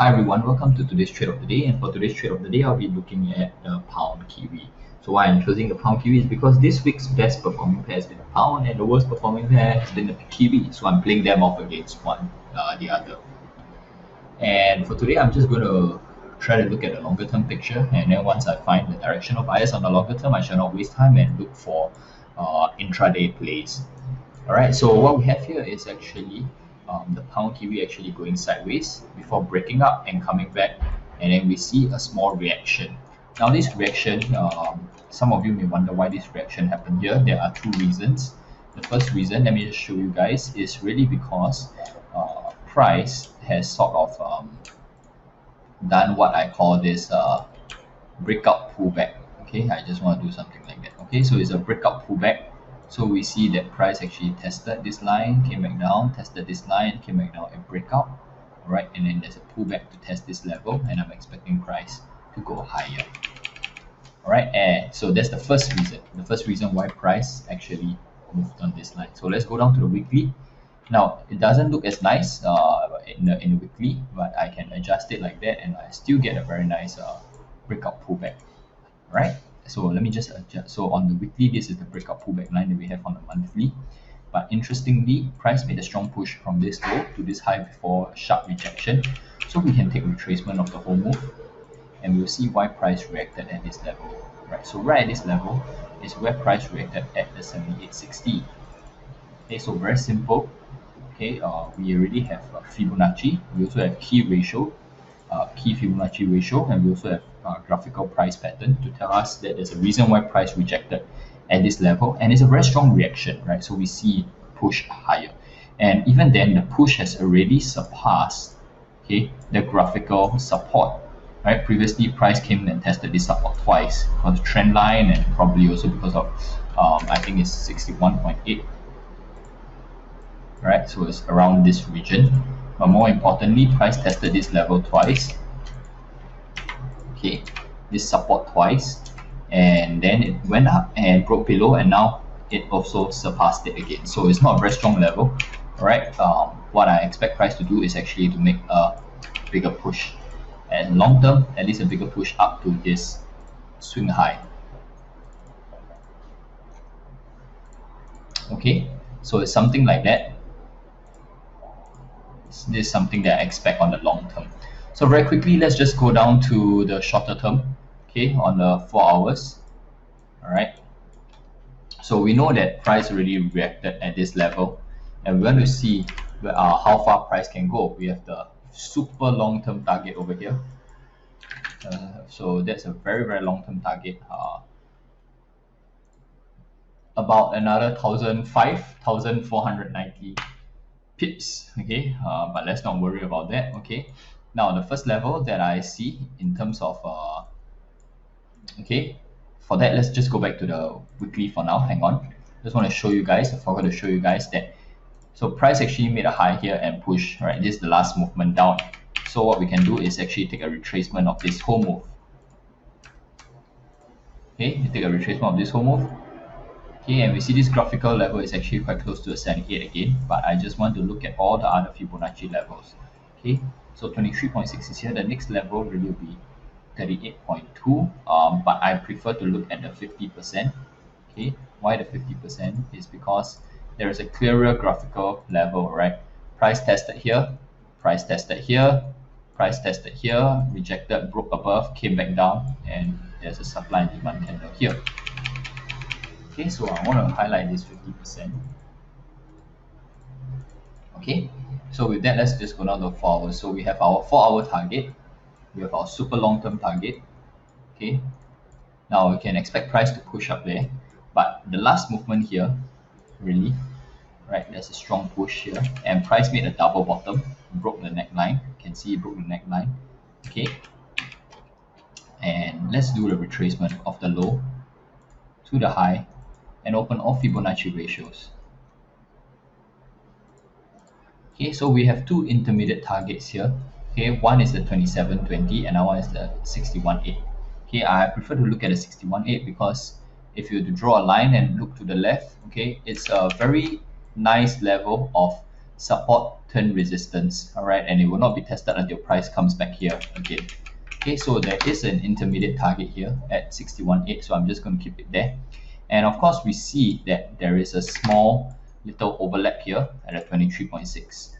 Hi everyone, welcome to today's trade of the day. And for today's trade of the day, I'll be looking at the pound kiwi. So why I'm choosing the pound kiwi is because this week's best performing pair has been the pound, and the worst performing pair has been the kiwi. So I'm playing them off against one the other. And for today, I'm just going to try to look at the longer term picture. And then once I find the direction of bias on the longer term, I shall not waste time and look for intraday plays. All right, so what we have here is actually the pound kiwi actually going sideways before breaking up and coming back, and then we see a small reaction. Now this reaction, some of you may wonder why this reaction happened here. There are two reasons. The first reason, let me just show you guys, is really because price has sort of done what I call this breakout pullback. Okay, I just want to do something like that. Okay, so it's a breakout pullback. So we see that price actually tested this line, came back down, tested this line, came back down and breakout. All right, and then there's a pullback to test this level, and I'm expecting price to go higher. All right, and so that's the first reason. The first reason why price actually moved on this line. So let's go down to the weekly. Now it doesn't look as nice in the weekly, but I can adjust it like that, and I still get a very nice breakout pullback. All right. So let me just adjust. So on the weekly, this is the breakout pullback line that we have on the monthly. But interestingly, price made a strong push from this low to this high before a sharp rejection. So we can take retracement of the whole move, and we'll see why price reacted at this level. Right. So right at this level is where price reacted at the 78.60. Okay. So very simple. Okay. We already have Fibonacci. We also have key ratio. Key Fibonacci ratio, and we also have graphical price pattern to tell us that there's a reason why price rejected at this level, and it's a very strong reaction, right? So we see push higher, and even then the push has already surpassed the graphical support, right? Previously price came and tested this support twice on the trend line, and probably also because of I think it's 61.8, right? So it's around this region. But more importantly, price tested this level twice. Okay, this support twice, and then it went up and broke below, and now it also surpassed it again. So it's not a very strong level. All right. What I expect price to do is actually to make a bigger push, and long term, at least a bigger push up to this swing high. Okay, so it's something like that. This is something that I expect on the long term. So very quickly, let's just go down to the shorter term, okay, on the 4 hours. All right. So we know that price already reacted at this level, and we want to see how far price can go. We have the super long-term target over here. So that's a very, very long-term target. About another 1,490 pips. Okay, but let's not worry about that. Okay, now the first level that I see in terms of okay, for that, let's just go back to the weekly for now. Hang on, just want to show you guys, I forgot to show you guys that so price actually made a high here and push, right? This is the last movement down. So what we can do is actually take a retracement of this whole move. Okay, you take a retracement of this whole move. Okay, and we see this graphical level is actually quite close to a 78 again, but I just want to look at all the other Fibonacci levels. Okay, so 23.6 is here. The next level really will be 38.2, but I prefer to look at the 50%. Okay, why the 50% is because there is a clearer graphical level, right? Price tested here, price tested here, price tested here, rejected, broke above, came back down, and there's a supply and demand candle here. Okay, so I want to highlight this 50%. Okay, so with that, let's just go down to 4 hours. So we have our 4-hour target, we have our super long-term target. Okay, now we can expect price to push up there, but the last movement here, really, right? There's a strong push here, and price made a double bottom, broke the neckline. You can see it broke the neckline. Okay, and let's do the retracement of the low to the high and open all Fibonacci ratios. Okay, so we have two intermediate targets here. Okay, one is the 27.20 and one is the 61.8. Okay, I prefer to look at the 61.8 because if you were to draw a line and look to the left, okay, it's a very nice level of support turn resistance, all right, and it will not be tested until price comes back here again. Okay, so there is an intermediate target here at 61.8, so I'm just going to keep it there. And of course, we see that there is a small little overlap here at a 23.6.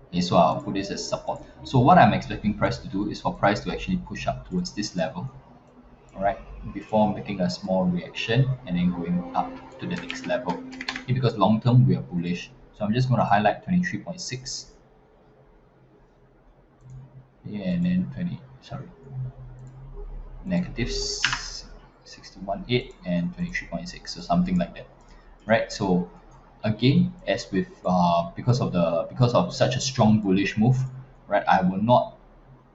Okay, so I'll put this as support. So what I'm expecting price to do is for price to actually push up towards this level, all right, before making a small reaction and then going up to the next level. Okay, because long term we are bullish. So I'm just going to highlight 23.6. Yeah, and then negative 61.8 and 23.6, so something like that, right? So again, as with because of such a strong bullish move, right, I will not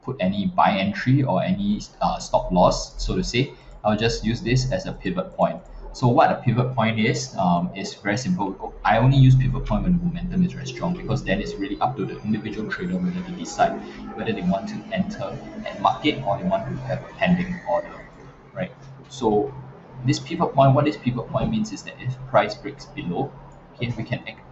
put any buy entry or any stop loss, so to say. I'll just use this as a pivot point. So what a pivot point is very simple. I only use pivot point when the momentum is very strong, because then it's really up to the individual trader whether they decide whether they want to enter at market or they want to have a pending order, right? So this pivot point, what this pivot point means is that if price breaks below, okay,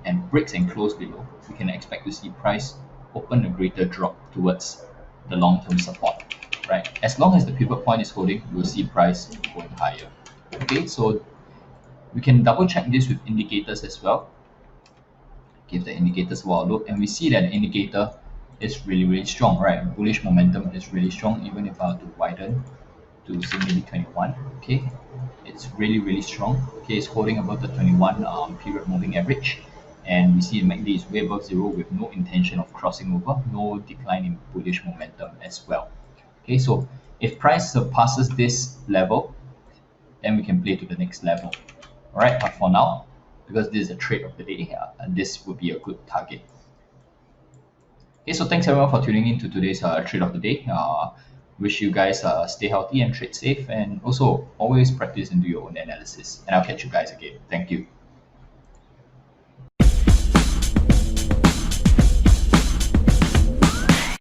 and breaks and close below, we can expect to see price open a greater drop towards the long-term support, right? As long as the pivot point is holding, we'll see price going higher. Okay, so we can double check this with indicators as well. Give the indicators a look, and we see that the indicator is really strong, right? Bullish momentum is really strong. Even if I were to widen to say maybe 21, okay, it's really strong. Okay, it's holding above the 21 period moving average, and we see the MACD is way above zero with no intention of crossing over, no decline in bullish momentum as well. Okay, so if price surpasses this level, then we can play to the next level. All right, but for now, because this is a trade of the day, this would be a good target. Okay, so thanks everyone for tuning in to today's trade of the day. Wish you guys stay healthy and trade safe, and also always practice and do your own analysis. And I'll catch you guys again. Thank you.